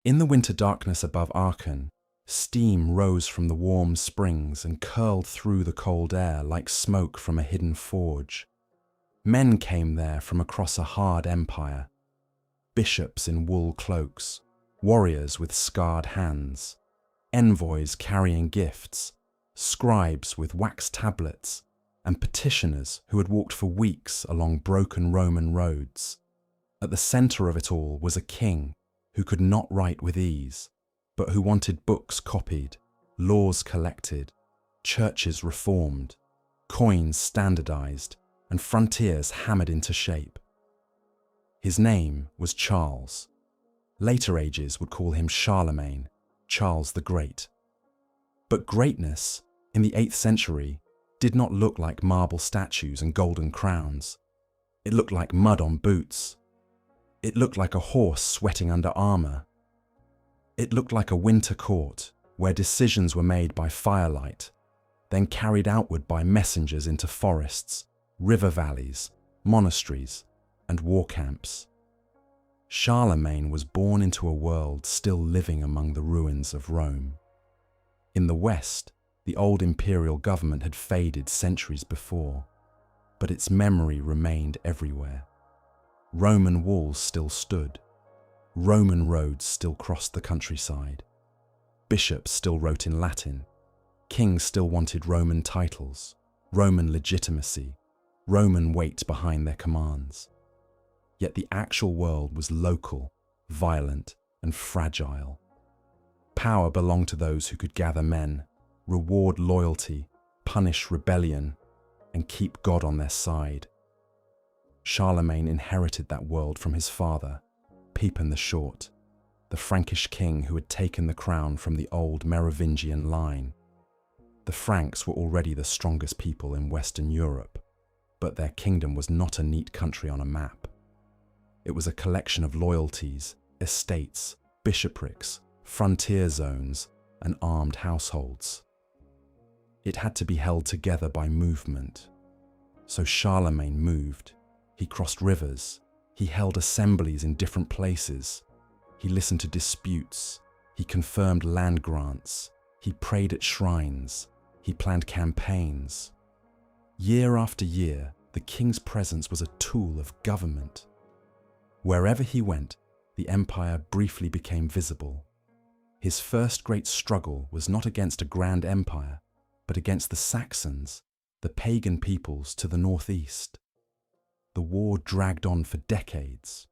In the winter darkness above Aachen, steam rose from the warm springs and curled through the cold air like smoke from a hidden forge. Men came there from across a hard empire, bishops in wool cloaks, warriors with scarred hands, envoys carrying gifts, scribes with wax tablets, and petitioners who had walked for weeks along broken Roman roads. At the centre of it all was a king who could not write with ease, but who wanted books copied, laws collected, churches reformed, coins standardized, and frontiers hammered into shape. His name was Charles. Later ages would call him Charlemagne, Charles the Great. But greatness, in the 8th century, did not look like marble statues and golden crowns. It looked like mud on boots. It looked like a horse sweating under armour. It looked like a winter court where decisions were made by firelight, then carried outward by messengers into forests, river valleys, monasteries, and war camps. Charlemagne was born into a world still living among the ruins of Rome. In the West, the old imperial government had faded centuries before, but its memory remained everywhere. Roman walls still stood. Roman roads still crossed the countryside. Bishops still wrote in Latin. Kings still wanted Roman titles, Roman legitimacy, Roman weight behind their commands. Yet the actual world was local, violent, and fragile. Power belonged to those who could gather men, reward loyalty, punish rebellion, and keep God on their side. Charlemagne inherited that world from his father, Pepin the Short, the Frankish king who had taken the crown from the old Merovingian line. The Franks were already the strongest people in Western Europe, but their kingdom was not a neat country on a map. It was a collection of loyalties, estates, bishoprics, frontier zones, and armed households. It had to be held together by movement. So Charlemagne moved. He crossed rivers. He held assemblies in different places. He listened to disputes. He confirmed land grants. He prayed at shrines. He planned campaigns. Year after year, the king's presence was a tool of government. Wherever he went, the empire briefly became visible. His first great struggle was not against a grand empire, but against the Saxons, the pagan peoples to the northeast. The war dragged on for decades.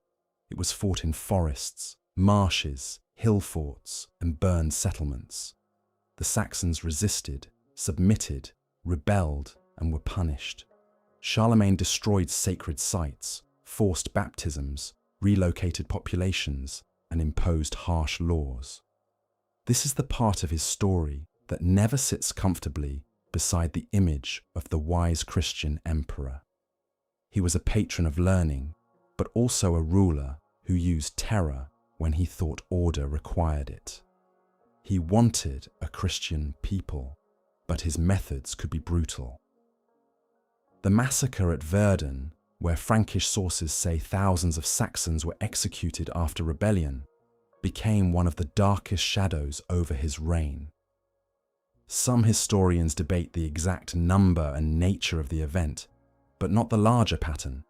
It was fought in forests, marshes, hill forts, and burned settlements. The Saxons resisted, submitted, rebelled, and were punished. Charlemagne destroyed sacred sites, forced baptisms, relocated populations, and imposed harsh laws. This is the part of his story that never sits comfortably beside the image of the wise Christian emperor. He was a patron of learning, but also a ruler who used terror when he thought order required it. He wanted a Christian people, but his methods could be brutal. The massacre at Verdun, where Frankish sources say thousands of Saxons were executed after rebellion, became one of the darkest shadows over his reign. Some historians debate the exact number and nature of the event, but not the larger pattern.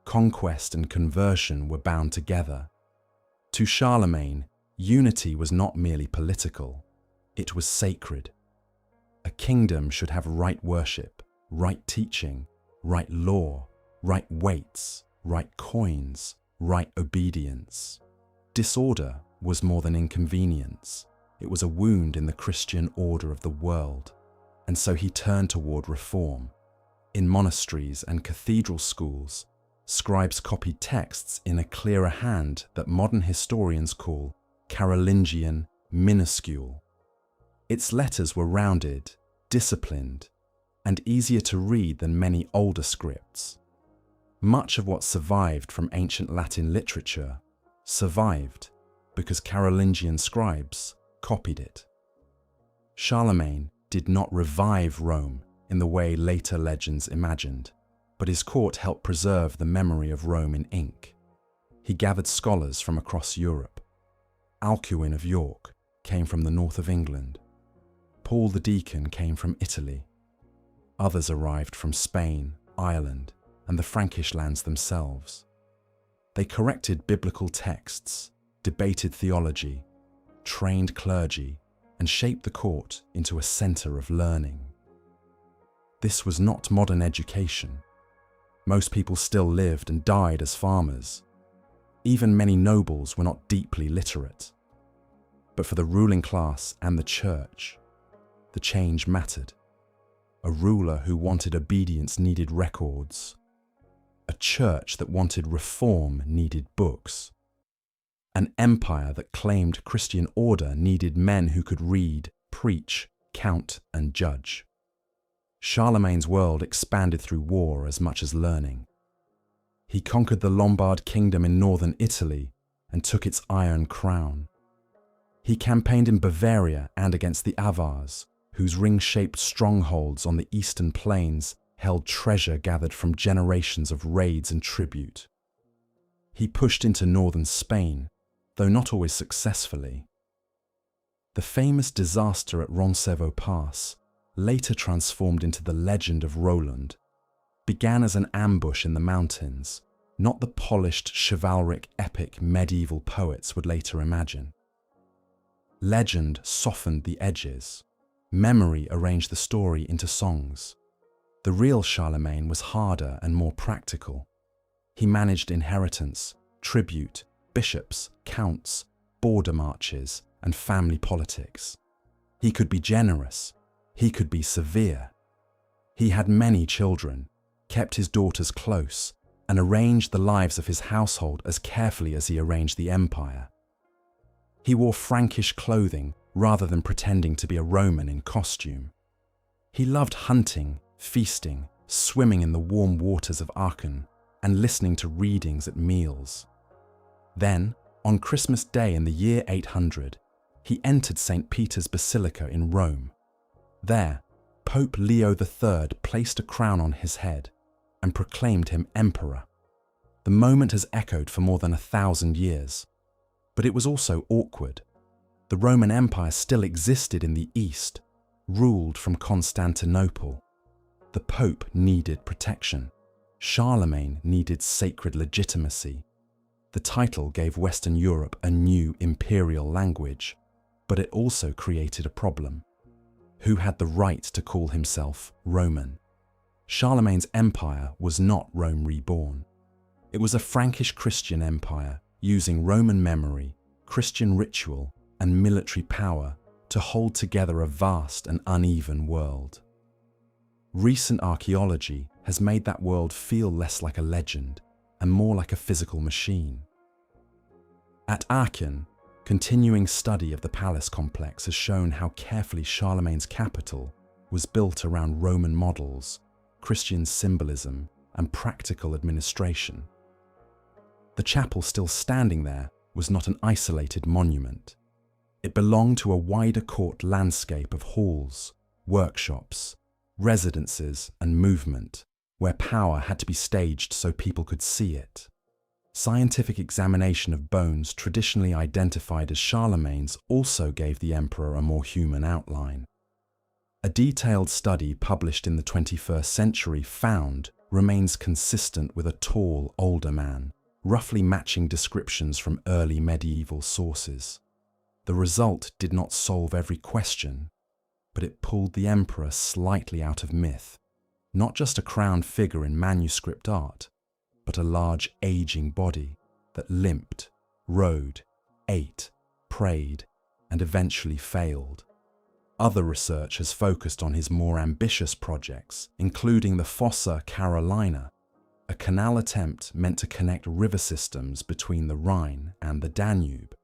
Conquest and conversion were bound together. To Charlemagne, unity was not merely political, it was sacred. A kingdom should have right worship, right teaching, right law, right weights, right coins, right obedience. Disorder was more than inconvenience. It was a wound in the Christian order of the world, and so he turned toward reform. In monasteries and cathedral schools, scribes copied texts in a clearer hand that modern historians call Carolingian minuscule. Its letters were rounded, disciplined, and easier to read than many older scripts. Much of what survived from ancient Latin literature survived because Carolingian scribes copied it. Charlemagne did not revive Rome in the way later legends imagined, but his court helped preserve the memory of Rome in ink. He gathered scholars from across Europe. Alcuin of York came from the north of England. Paul the Deacon came from Italy. Others arrived from Spain, Ireland, and the Frankish lands themselves. They corrected biblical texts, debated theology, trained clergy, and shaped the court into a centre of learning. This was not modern education. Most people still lived and died as farmers. Even many nobles were not deeply literate. But for the ruling class and the church, the change mattered. A ruler who wanted obedience needed records. A church that wanted reform needed books. An empire that claimed Christian order needed men who could read, preach, count, and judge. Charlemagne's world expanded through war as much as learning. He conquered the Lombard kingdom in northern Italy and took its iron crown. He campaigned in Bavaria and against the Avars, whose ring-shaped strongholds on the eastern plains held treasure gathered from generations of raids and tribute. He pushed into northern Spain, though not always successfully. The famous disaster at Roncesvalles Pass, later transformed into the legend of Roland, began as an ambush in the mountains, not the polished chivalric epic medieval poets would later imagine. Legend softened the edges. Memory arranged the story into songs. The real Charlemagne was harder and more practical. He managed inheritance, tribute, bishops, counts, border marches, and family politics. He could be generous. He could be severe. He had many children, kept his daughters close, and arranged the lives of his household as carefully as he arranged the empire. He wore Frankish clothing rather than pretending to be a Roman in costume. He loved hunting, feasting, swimming in the warm waters of Aachen, and listening to readings at meals. Then, on Christmas Day in the year 800, he entered St. Peter's Basilica in Rome. There, Pope Leo III placed a crown on his head and proclaimed him emperor. The moment has echoed for more than 1,000 years. But it was also awkward. The Roman Empire still existed in the East, ruled from Constantinople. The Pope needed protection. Charlemagne needed sacred legitimacy. The title gave Western Europe a new imperial language, but it also created a problem. Who had the right to call himself Roman? Charlemagne's empire was not Rome reborn. It was a Frankish Christian empire using Roman memory, Christian ritual, and military power to hold together a vast and uneven world. Recent archaeology has made that world feel less like a legend and more like a physical machine. At Aachen, continuing study of the palace complex has shown how carefully Charlemagne's capital was built around Roman models, Christian symbolism, and practical administration. The chapel still standing there was not an isolated monument. It belonged to a wider court landscape of halls, workshops, residences, and movement, where power had to be staged so people could see it. Scientific examination of bones traditionally identified as Charlemagne's also gave the emperor a more human outline. A detailed study published in the 21st century found remains consistent with a tall, older man, roughly matching descriptions from early medieval sources. The result did not solve every question, but it pulled the emperor slightly out of myth. Not just a crowned figure in manuscript art, but a large aging body that limped, rode, ate, prayed, and eventually failed. Other research has focused on his more ambitious projects, including the Fossa Carolina, a canal attempt meant to connect river systems between the Rhine and the Danube.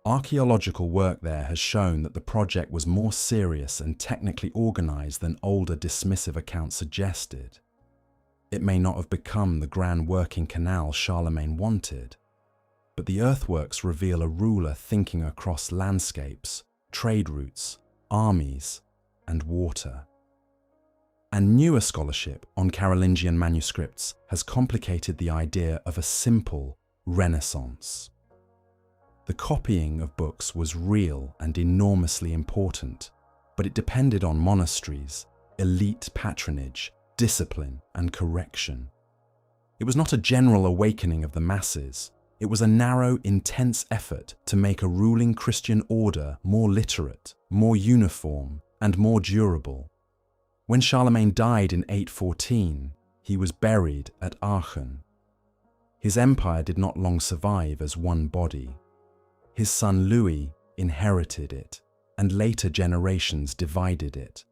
Archaeological work there has shown that the project was more serious and technically organized than older dismissive accounts suggested. It may not have become the grand working canal Charlemagne wanted, but the earthworks reveal a ruler thinking across landscapes, trade routes, armies, and water. And newer scholarship on Carolingian manuscripts has complicated the idea of a simple Renaissance. The copying of books was real and enormously important, but it depended on monasteries, elite patronage, discipline, and correction. It was not a general awakening of the masses. It was a narrow, intense effort to make a ruling Christian order more literate, more uniform, and more durable. When Charlemagne died in 814, he was buried at Aachen. His empire did not long survive as one body. His son Louis inherited it, and later generations divided it.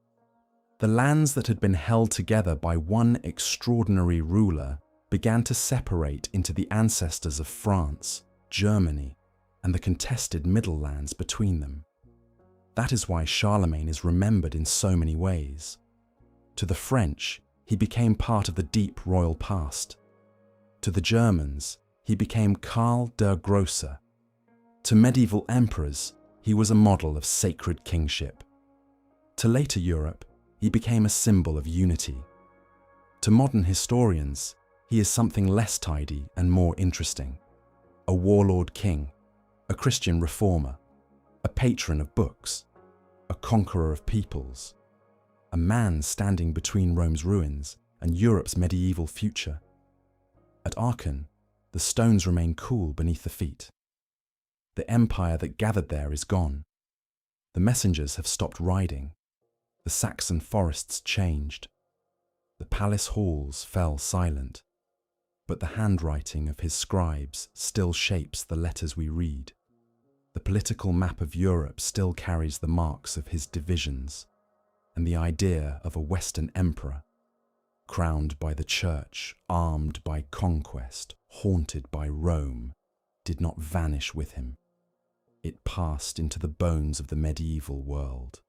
The lands that had been held together by one extraordinary ruler began to separate into the ancestors of France, Germany, and the contested middle lands between them. That is why Charlemagne is remembered in so many ways. To the French, he became part of the deep royal past. To the Germans, he became Karl der Grosse. To medieval emperors, he was a model of sacred kingship. To later Europe, he became a symbol of unity. To modern historians, he is something less tidy and more interesting. A warlord king, a Christian reformer, a patron of books, a conqueror of peoples, a man standing between Rome's ruins and Europe's medieval future. At Aachen, the stones remain cool beneath the feet. The empire that gathered there is gone. The messengers have stopped riding. The Saxon forests changed. The palace halls fell silent. But the handwriting of his scribes still shapes the letters we read. The political map of Europe still carries the marks of his divisions, and the idea of a Western emperor, crowned by the church, armed by conquest, haunted by Rome, did not vanish with him. It passed into the bones of the medieval world.